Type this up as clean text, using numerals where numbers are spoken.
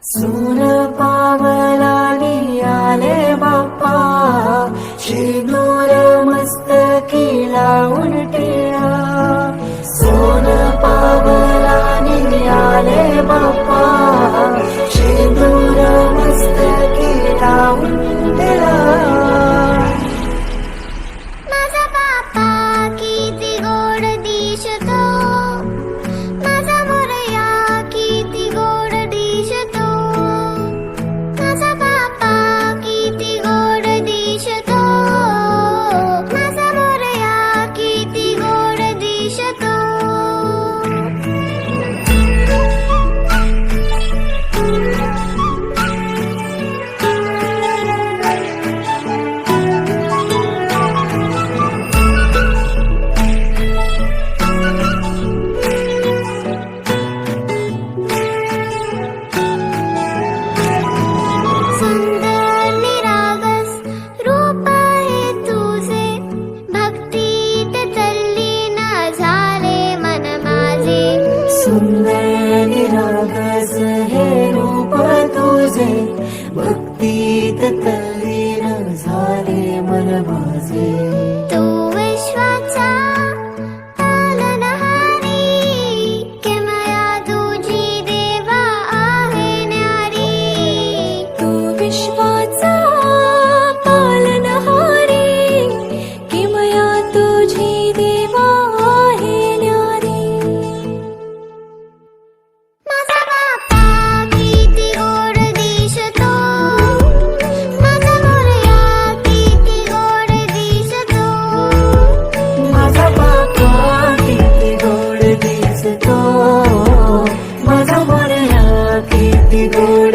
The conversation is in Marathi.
सोन पावलानी आले बाप्पा, शेंदूर मस्तकी लावून टिळा. सोन पावलानी आले बाप्पा, शेंदूर मस्तकी लावून टिळा. माझा बाप्पा किती गोड दिसतो, माझा मोरया किती गोड दिसतो. माझा बाप्पा किती गोड दिसतो, माझा मोरया किती गोड दिसतो. सुंदर निरागस रूप आहे तुझे, भक्तीत तल्लीन झाले मन माझे. सुंदर निरागस हे रूप तुझे, भक्तीत तल्लीन झाले मन माझे. तू विश्वाचा पालनहारी, किमया तुझी देवा आहे न्यारी. तू विश्वाचा पालनहारी, किमया तुझी देवा आहे न्यारी. माझा बाप्पा किती गोड दिसतो, माझा मोरया किती गोड दिसतो. माझा बाप्पा किती गोड दिसतो, माझा मोरया किती गोड